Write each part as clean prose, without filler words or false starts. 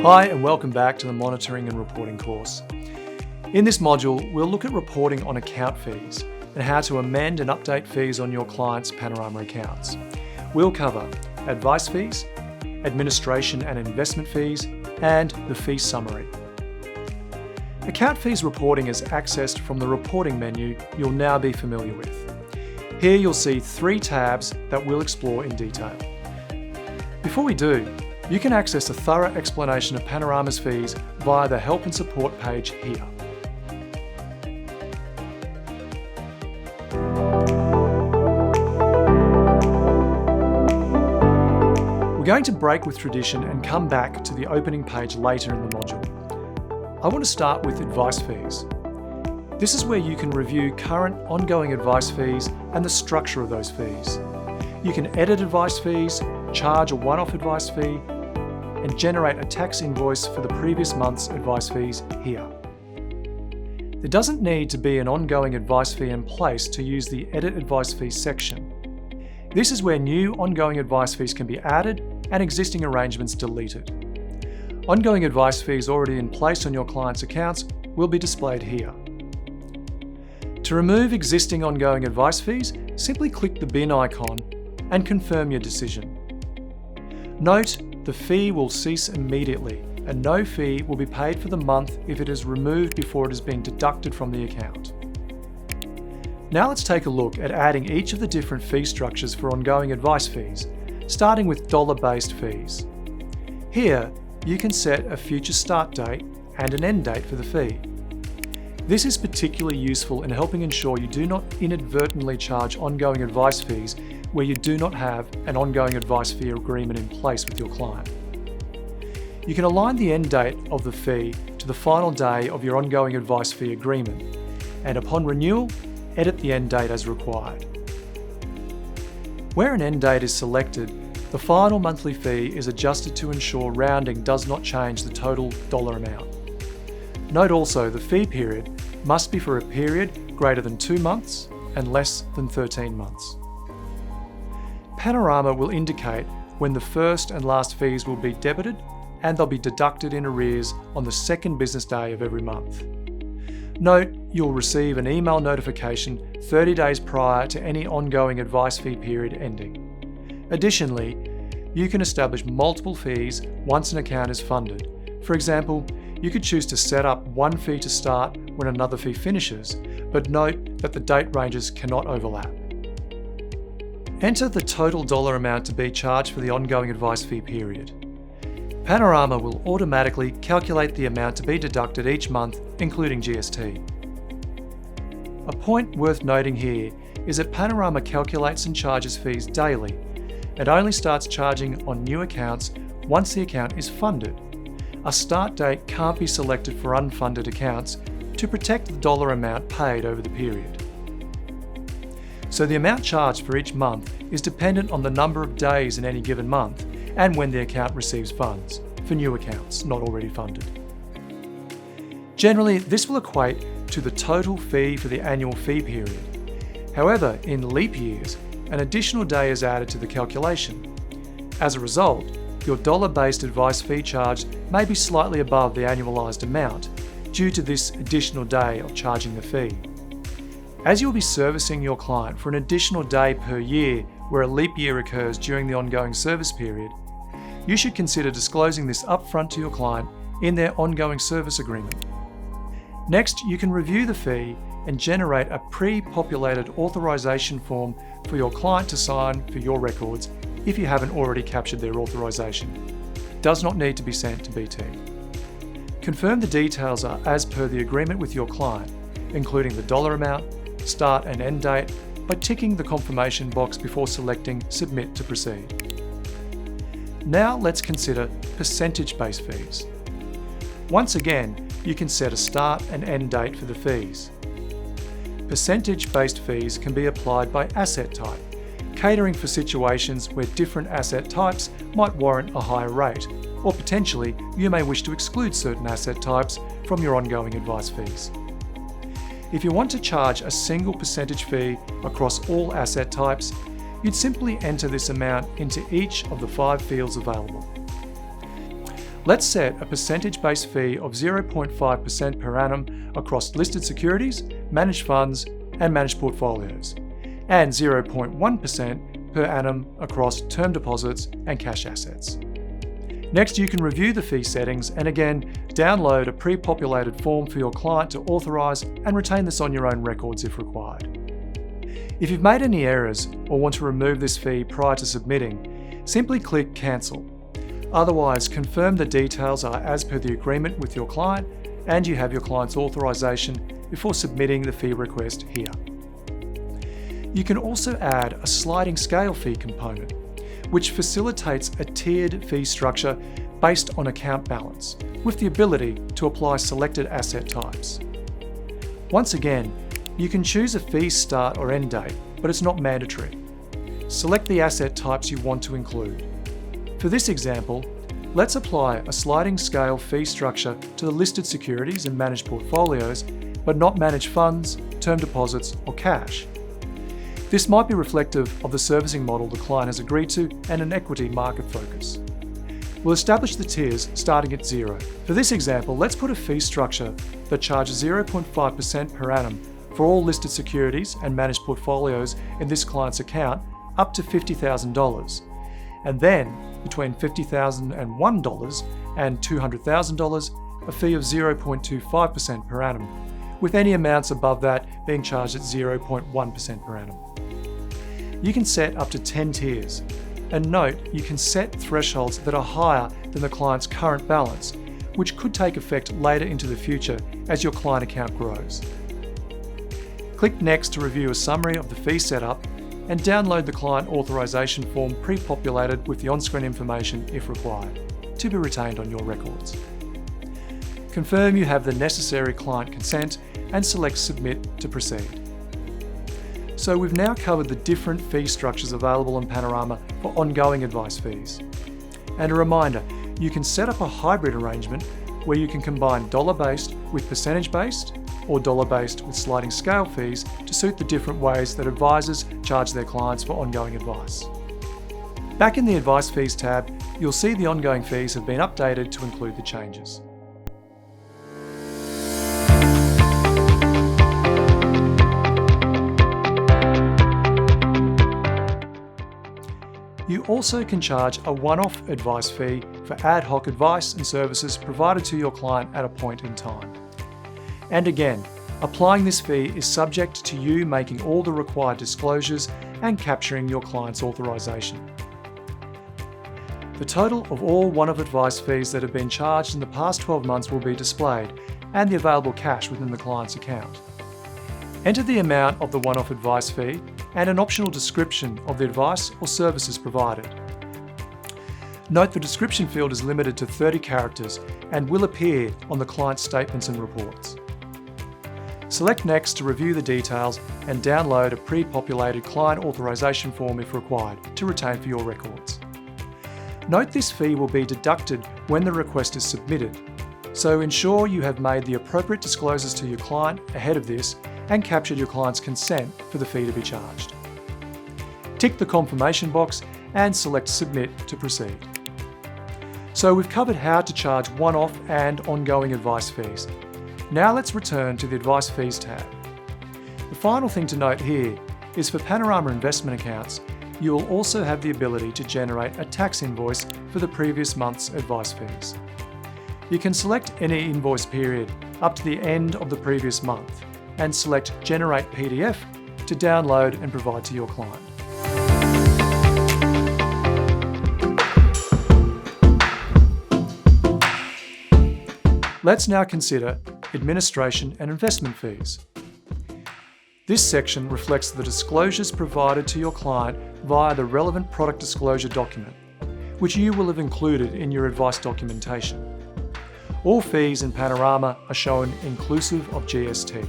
Hi and welcome back to the Monitoring and Reporting course. In this module, we'll look at reporting on account fees and how to amend and update fees on your clients' Panorama accounts. We'll cover advice fees, administration and investment fees, and the fee summary. Account fees reporting is accessed from the reporting menu you'll now be familiar with. Here you'll see 3 tabs that we'll explore in detail. Before we do, you can access a thorough explanation of Panorama's fees via the Help and Support page here. We're going to break with tradition and come back to the opening page later in the module. I want to start with advice fees. This is where you can review current ongoing advice fees and the structure of those fees. You can edit advice fees, charge a one-off advice fee, and generate a tax invoice for the previous month's advice fees here. There doesn't need to be an ongoing advice fee in place to use the Edit Advice Fees section. This is where new ongoing advice fees can be added and existing arrangements deleted. Ongoing advice fees already in place on your client's accounts will be displayed here. To remove existing ongoing advice fees, simply click the bin icon and confirm your decision. Note, the fee will cease immediately and no fee will be paid for the month if it is removed before it has been deducted from the account. Now let's take a look at adding each of the different fee structures for ongoing advice fees, starting with dollar-based fees. Here, you can set a future start date and an end date for the fee. This is particularly useful in helping ensure you do not inadvertently charge ongoing advice fees where you do not have an ongoing advice fee agreement in place with your client. You can align the end date of the fee to the final day of your ongoing advice fee agreement, and upon renewal, edit the end date as required. Where an end date is selected, the final monthly fee is adjusted to ensure rounding does not change the total dollar amount. Note also the fee period must be for a period greater than 2 months and less than 13 months. Panorama will indicate when the first and last fees will be debited and they'll be deducted in arrears on the second business day of every month. Note, you'll receive an email notification 30 days prior to any ongoing advice fee period ending. Additionally, you can establish multiple fees once an account is funded. For example, you could choose to set up one fee to start when another fee finishes, but note that the date ranges cannot overlap. Enter the total dollar amount to be charged for the ongoing advice fee period. Panorama will automatically calculate the amount to be deducted each month, including GST. A point worth noting here is that Panorama calculates and charges fees daily and only starts charging on new accounts once the account is funded. A start date can't be selected for unfunded accounts to protect the dollar amount paid over the period. So the amount charged for each month is dependent on the number of days in any given month and when the account receives funds, for new accounts not already funded. Generally, this will equate to the total fee for the annual fee period. However, in leap years, an additional day is added to the calculation. As a result, your dollar-based advice fee charge may be slightly above the annualised amount due to this additional day of charging the fee. As you'll be servicing your client for an additional day per year where a leap year occurs during the ongoing service period, you should consider disclosing this upfront to your client in their ongoing service agreement. Next, you can review the fee and generate a pre-populated authorisation form for your client to sign for your records if you haven't already captured their authorisation. It does not need to be sent to BT. Confirm the details are as per the agreement with your client, including the dollar amount, start and end date, by ticking the confirmation box before selecting Submit to proceed. Now let's consider percentage-based fees. Once again, you can set a start and end date for the fees. Percentage-based fees can be applied by asset type, catering for situations where different asset types might warrant a higher rate, or potentially you may wish to exclude certain asset types from your ongoing advice fees. If you want to charge a single percentage fee across all asset types, you'd simply enter this amount into each of the 5 fields available. Let's set a percentage-based fee of 0.5% per annum across listed securities, managed funds, and managed portfolios, and 0.1% per annum across term deposits and cash assets. Next, you can review the fee settings and again, download a pre-populated form for your client to authorise and retain this on your own records if required. If you've made any errors or want to remove this fee prior to submitting, simply click Cancel. Otherwise, confirm the details are as per the agreement with your client and you have your client's authorisation before submitting the fee request here. You can also add a sliding scale fee component, which facilitates a tiered fee structure based on account balance, with the ability to apply selected asset types. Once again, you can choose a fee start or end date, but it's not mandatory. Select the asset types you want to include. For this example, let's apply a sliding scale fee structure to the listed securities and managed portfolios, but not managed funds, term deposits, or cash. This might be reflective of the servicing model the client has agreed to and an equity market focus. We'll establish the tiers starting at 0. For this example, let's put a fee structure that charges 0.5% per annum for all listed securities and managed portfolios in this client's account up to $50,000, and then between $50,001 and $200,000, a fee of 0.25% per annum, with any amounts above that being charged at 0.1% per annum. You can set up to 10 tiers, and note you can set thresholds that are higher than the client's current balance, which could take effect later into the future as your client account grows. Click Next to review a summary of the fee setup and download the client authorisation form pre-populated with the on-screen information if required, to be retained on your records. Confirm you have the necessary client consent and select Submit to proceed. So we've now covered the different fee structures available in Panorama for ongoing advice fees. And a reminder, you can set up a hybrid arrangement where you can combine dollar-based with percentage-based or dollar-based with sliding scale fees to suit the different ways that advisors charge their clients for ongoing advice. Back in the Advice Fees tab, you'll see the ongoing fees have been updated to include the changes. You also can charge a one-off advice fee for ad hoc advice and services provided to your client at a point in time. And again, applying this fee is subject to you making all the required disclosures and capturing your client's authorisation. The total of all one-off advice fees that have been charged in the past 12 months will be displayed, and the available cash within the client's account. Enter the amount of the one-off advice fee and an optional description of the advice or services provided. Note the description field is limited to 30 characters and will appear on the client's statements and reports. Select Next to review the details and download a pre-populated client authorisation form if required to retain for your records. Note this fee will be deducted when the request is submitted, so ensure you have made the appropriate disclosures to your client ahead of this and captured your client's consent for the fee to be charged. Tick the confirmation box and select Submit to proceed. So we've covered how to charge one-off and ongoing advice fees. Now let's return to the Advice Fees tab. The final thing to note here is for Panorama investment accounts, you will also have the ability to generate a tax invoice for the previous month's advice fees. You can select any invoice period up to the end of the previous month and select Generate PDF to download and provide to your client. Let's now consider administration and investment fees. This section reflects the disclosures provided to your client via the relevant product disclosure document, which you will have included in your advice documentation. All fees in Panorama are shown inclusive of GST.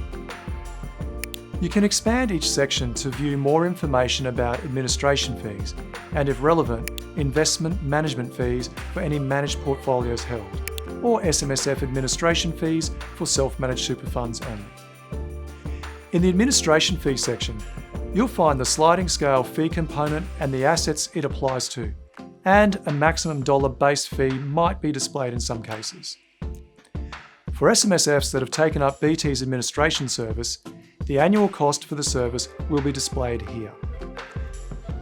You can expand each section to view more information about administration fees and, if relevant, investment management fees for any managed portfolios held, or SMSF administration fees for self-managed super funds only. In the administration fee section, you'll find the sliding scale fee component and the assets it applies to, and a maximum dollar base fee might be displayed in some cases. For SMSFs that have taken up BT's administration service, the annual cost for the service will be displayed here.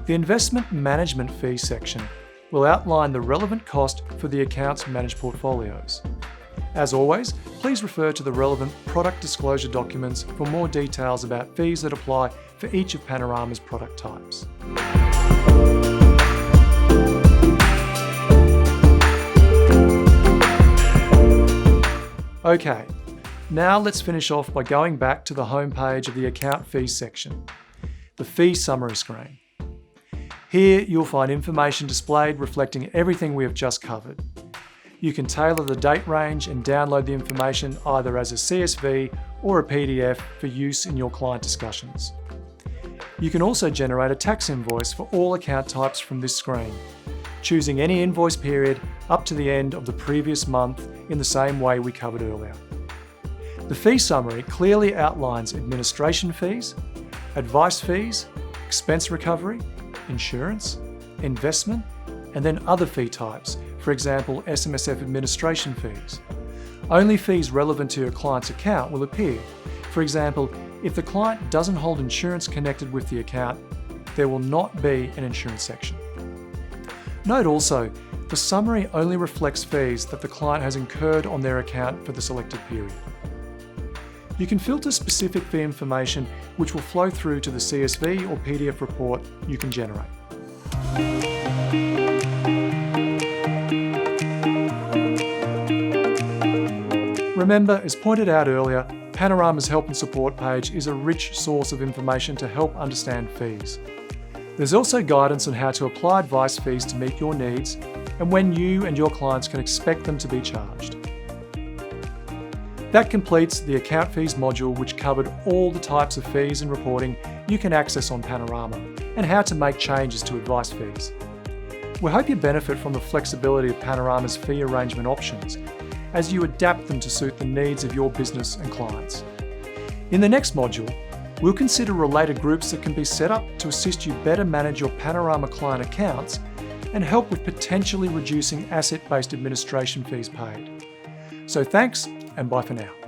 The investment management fee section will outline the relevant cost for the accounts managed portfolios. As always, please refer to the relevant product disclosure documents for more details about fees that apply for each of Panorama's product types. Okay, now let's finish off by going back to the home page of the account fees section, the fee summary screen. Here you'll find information displayed reflecting everything we have just covered. You can tailor the date range and download the information either as a CSV or a PDF for use in your client discussions. You can also generate a tax invoice for all account types from this screen, choosing any invoice period up to the end of the previous month in the same way we covered earlier. The fee summary clearly outlines administration fees, advice fees, expense recovery, insurance, investment, and then other fee types, for example, SMSF administration fees. Only fees relevant to your client's account will appear. For example, if the client doesn't hold insurance connected with the account, there will not be an insurance section. Note also, the summary only reflects fees that the client has incurred on their account for the selected period. You can filter specific fee information which will flow through to the CSV or PDF report you can generate. Remember, as pointed out earlier, Panorama's help and support page is a rich source of information to help understand fees. There's also guidance on how to apply advice fees to meet your needs and when you and your clients can expect them to be charged. That completes the account fees module, which covered all the types of fees and reporting you can access on Panorama and how to make changes to advice fees. We hope you benefit from the flexibility of Panorama's fee arrangement options as you adapt them to suit the needs of your business and clients. In the next module, we'll consider related groups that can be set up to assist you better manage your Panorama client accounts and help with potentially reducing asset-based administration fees paid. So thanks, and bye for now.